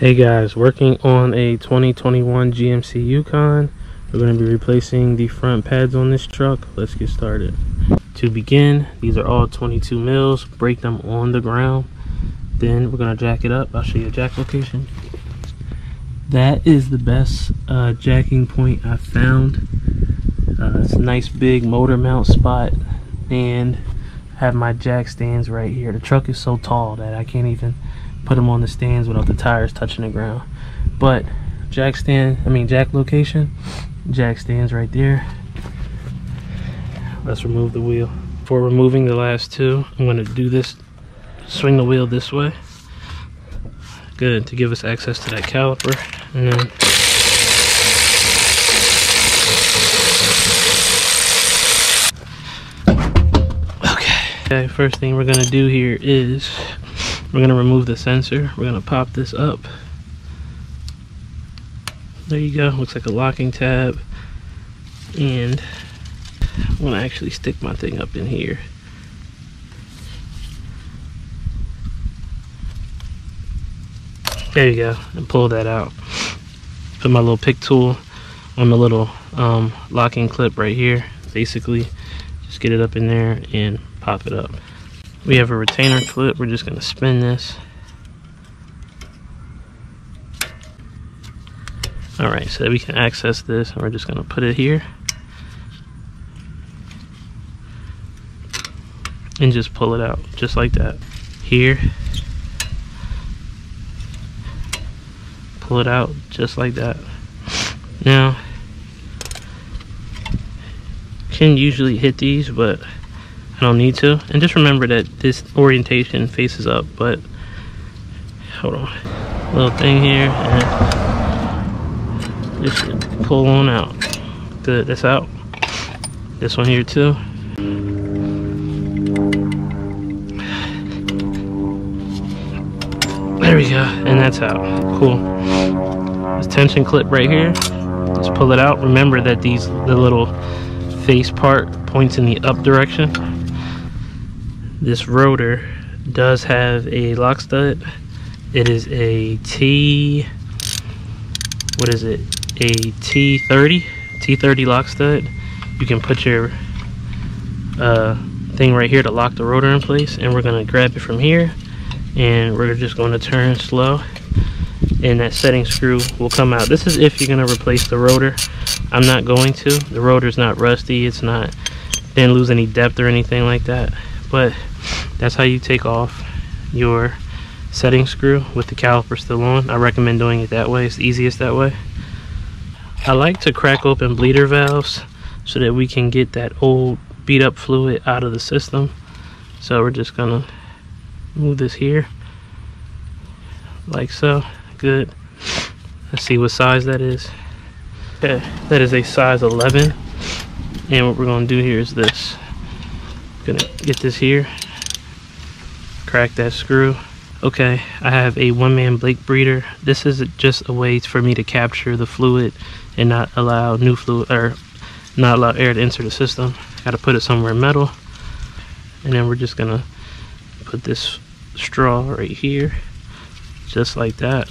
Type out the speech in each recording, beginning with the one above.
Hey guys, working on a 2021 GMC Yukon. We're going to be replacing the front pads on this truck. Let's get started. To begin, these are all 22 mils. Break them on the ground. Then we're going to jack it up. I'll show you a jack location. That is the best jacking point I've found. It's a nice big motor mount spot, and I have my jack stands right here. The truck is so tall that I can't even put them on the stands without the tires touching the ground. But jack location, jack stands right there. Let's remove the wheel. For removing the last two, I'm going to do this, swing the wheel this way. Good, to give us access to that caliper. And then okay, first thing we're going to do here is we're going to remove the sensor. We're going to pop this up. There you go. Looks like a locking tab. And I'm going to actually stick my thing up in here. There you go. And pull that out. Put my little pick tool on the little locking clip right here. Basically, just get it up in there and pop it up. We have a retainer clip. We're just going to spin this. Alright, so we can access this, and we're just going to put it here. And just pull it out, just like that. Here. Pull it out, just like that. Now, can usually hit these, but I don't need to. And just remember that this orientation faces up, but hold on. Little thing here, and just pull on out. Good, that's out. This one here too. There we go, and that's out. Cool. This tension clip right here, just pull it out. Remember that the little face part points in the up direction. This rotor does have a lock stud. It is a T30 lock stud. You can put your thing right here to lock the rotor in place, and we're going to grab it from here, and we're just going to turn slow, and that setting screw will come out. This is if you're going to replace the rotor. I'm not going to. The rotor's not rusty. It's not, didn't lose any depth or anything like that. But that's how you take off your setting screw with the caliper still on. I recommend doing it that way. It's the easiest that way. I like to crack open bleeder valves so that we can get that old beat up fluid out of the system. So we're just gonna move this here like so. Good. Let's see what size that is. Okay, that is a size 11, and what we're going to do here is this. Gonna get this here, crack that screw. Okay, I have a one-man Blake breeder. This is just a way for me to capture the fluid and not allow new fluid, or not allow air to enter the system. Got to put it somewhere metal, and then we're just gonna put this straw right here, just like that.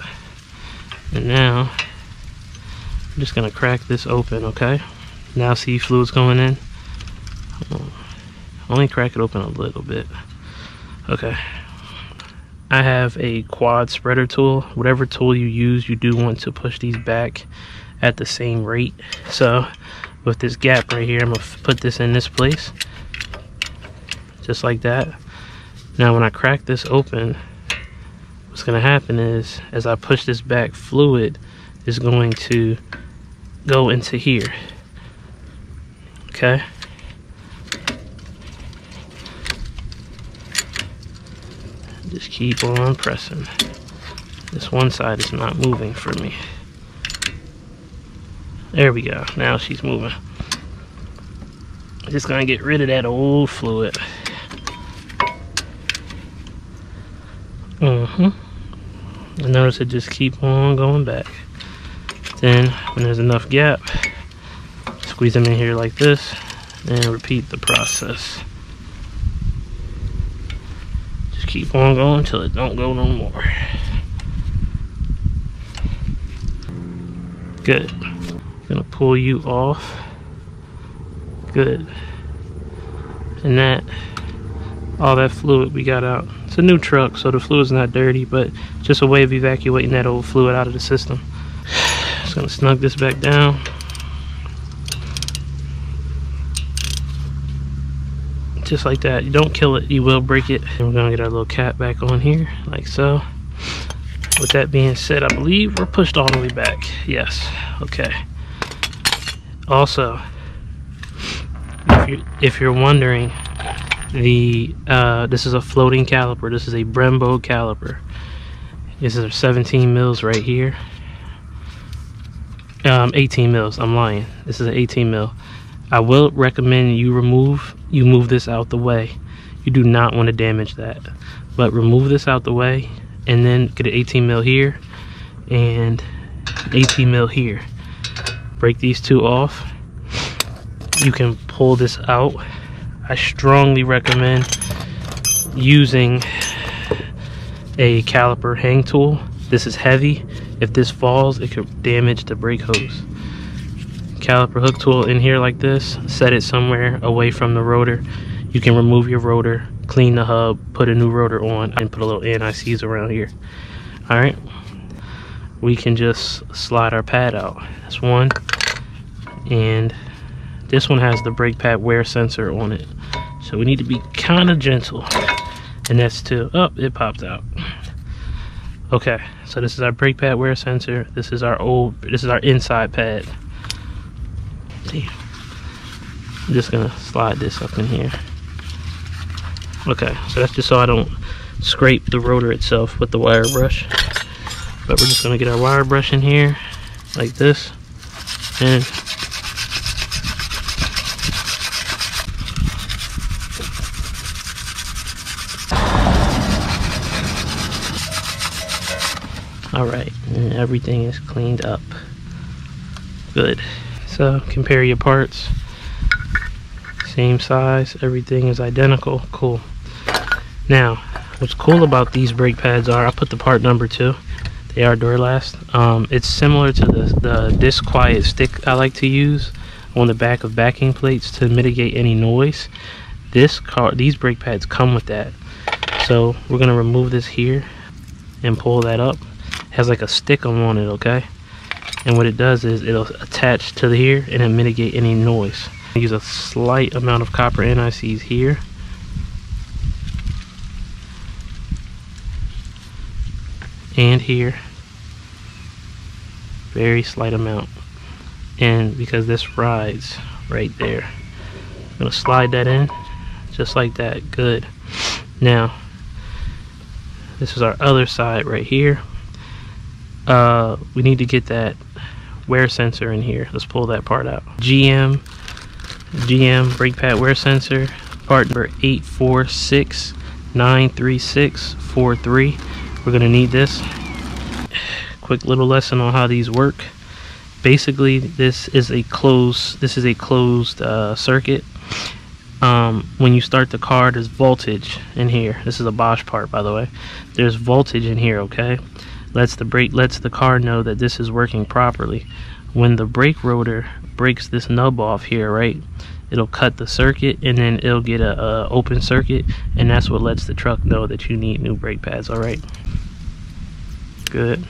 And now I'm just gonna crack this open. Okay, now see fluid's going in. Only crack it open a little bit. Okay, I have a quad spreader tool. Whatever tool you use, you do want to push these back at the same rate. So with this gap right here, I'm gonna put this in this place, just like that. Now when I crack this open, what's gonna happen is, as I push this back, fluid is going to go into here. Okay, just keep on pressing. This one side is not moving for me. There we go, now she's moving. Just gonna get rid of that old fluid. And notice it just keep on going back. Then when there's enough gap, squeeze them in here like this, and repeat the process. Just keep on going until it don't go no more. Good. Gonna pull you off. Good. And that, all that fluid we got out. It's a new truck, so the fluid's not dirty, but just a way of evacuating that old fluid out of the system. Just gonna snug this back down. Just like that. You don't kill it, you will break it. And we're gonna get our little cap back on here, like so. With that being said, I believe we're pushed all the way back. Yes, okay. Also, if you're wondering, this is a floating caliper. This is a Brembo caliper. This is 17 mils right here. 18 mils, I'm lying. This is an 18 mil. I will recommend you move this out the way. You do not want to damage that. But remove this out the way and then get an 18 mil here and 18 mil here. Break these two off. You can pull this out. I strongly recommend using a caliper hang tool. This is heavy. If this falls, it could damage the brake hose. Caliper hook tool in here like this. Set it somewhere away from the rotor. You can remove your rotor, clean the hub, put a new rotor on, and put a little NICs around here. Alright, we can just slide our pad out. That's one. And this one has the brake pad wear sensor on it. So we need to be kind of gentle. And that's two. Oh, it popped out. Okay, so this is our brake pad wear sensor. This is our inside pad. Damn. I'm just gonna slide this up in here. Okay, so that's just so I don't scrape the rotor itself with the wire brush. But we're just gonna get our wire brush in here like this, and all right, and everything is cleaned up. Good. So compare your parts. Same size, everything is identical. Cool. Now, what's cool about these brake pads are, I put the part number 2. They are Duralast. It's similar to the disc quiet stick I like to use on the back of backing plates to mitigate any noise. These brake pads come with that. So we're gonna remove this here and pull that up. It has like a stick on it, okay? And what it does is it'll attach to here and then mitigate any noise. I use a slight amount of copper NICs here. And here. Very slight amount. And because this rides right there, I'm gonna slide that in just like that. Good. Now, this is our other side right here. We need to get that wear sensor in here. Let's pull that part out. GM brake pad wear sensor, part number 846-93643. We're gonna need this. Quick little lesson on how these work. Basically, this is a closed circuit. When you start the car, there's voltage in here. This is a Bosch part, by the way. There's voltage in here, okay? Lets the car know that this is working properly. When the brake rotor breaks this nub off here, right, it'll cut the circuit and then it'll get a open circuit, and that's what lets the truck know that you need new brake pads. All right, good.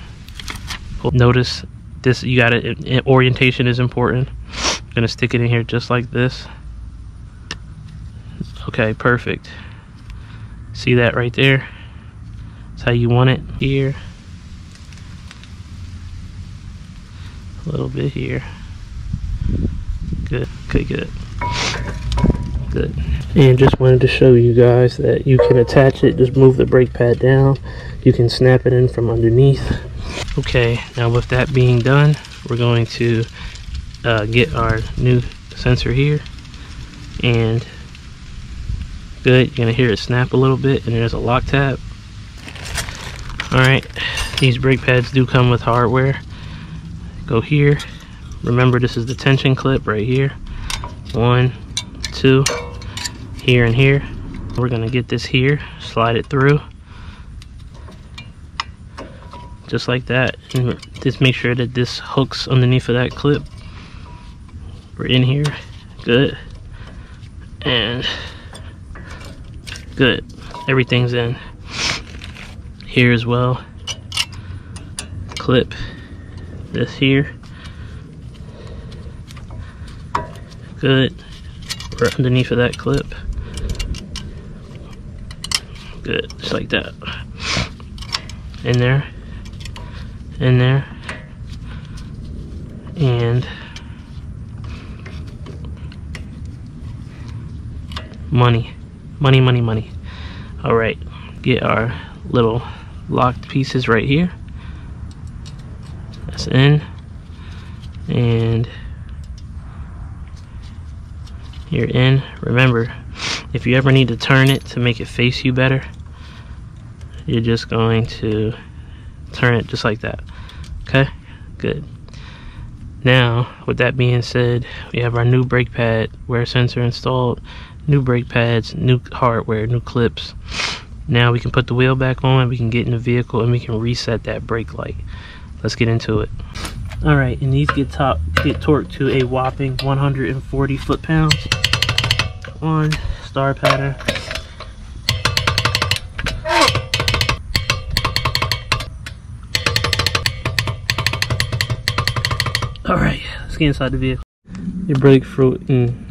Notice this, you got it, orientation is important. I'm gonna stick it in here just like this. Okay, perfect. See that right there? That's how you want it. Here, a little bit here. Good, okay, good. Good. And just wanted to show you guys that you can attach it. Just move the brake pad down. You can snap it in from underneath. Okay, now with that being done, we're going to get our new sensor here. And good, you're gonna hear it snap a little bit, and there's a lock tab. Alright, these brake pads do come with hardware. Go here. Remember, this is the tension clip right here. 1, 2, here and here. We're gonna get this here, slide it through. just like that. And just make sure that this hooks underneath of that clip. We're in here. Good. And good. Everything's in here as well. Clip this here. Good. We're underneath of that clip. Good. Just like that. In there. In there. And money. Money, money, money. Alright. Get our little locked pieces right here. That's in. And you're in. Remember, if you ever need to turn it to make it face you better, you're just going to turn it just like that. Okay? Good. Now, with that being said, we have our new brake pad wear sensor installed, new brake pads, new hardware, new clips. Now we can put the wheel back on, we can get in the vehicle, and we can reset that brake light. Let's get into it. Alright, and these get torqued to a whopping 140 foot-pounds. On star pattern. Alright, let's get inside the vehicle.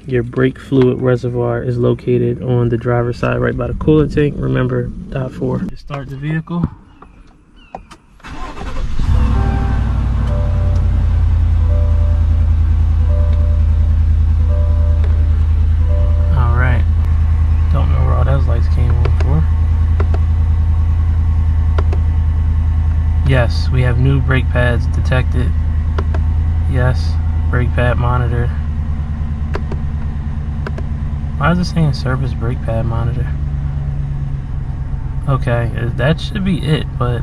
Your brake fluid reservoir is located on the driver's side right by the coolant tank. Remember, dot 4. Start the vehicle. Alright. Don't know where all those lights came on for. Yes, we have new brake pads detected. Yes, brake pad monitor. Why is it saying service brake pad monitor? Okay, that should be it, but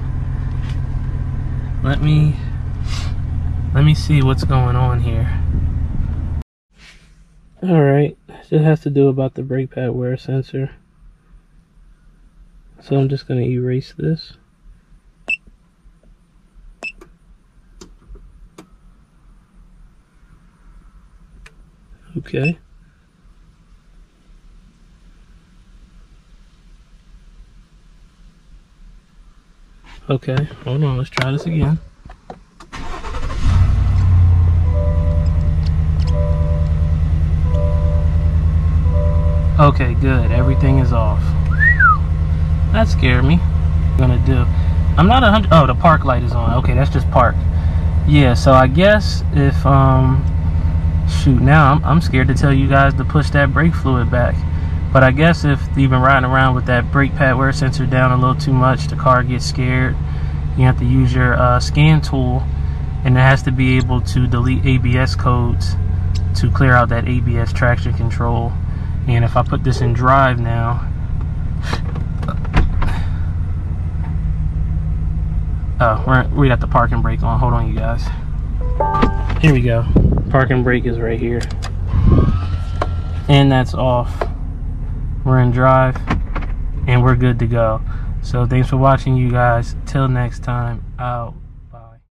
let me see what's going on here. Alright, it has to do about the brake pad wear sensor. So I'm just going to erase this. Okay. Okay, hold on, let's try this again. Okay, good, everything is off. That scared me. What I'm gonna do, I'm not 100, oh, the park light is on. Okay, that's just park. Yeah, so I guess if, shoot, now I'm scared to tell you guys to push that brake fluid back. But I guess if you've been riding around with that brake pad wear sensor down a little too much, the car gets scared. You have to use your scan tool, and it has to be able to delete ABS codes to clear out that ABS traction control. And if I put this in drive now, we got the parking brake on. Hold on, you guys. Here we go. Parking brake is right here, and that's off. We're in drive, and we're good to go. So thanks for watching, you guys. Till next time, out.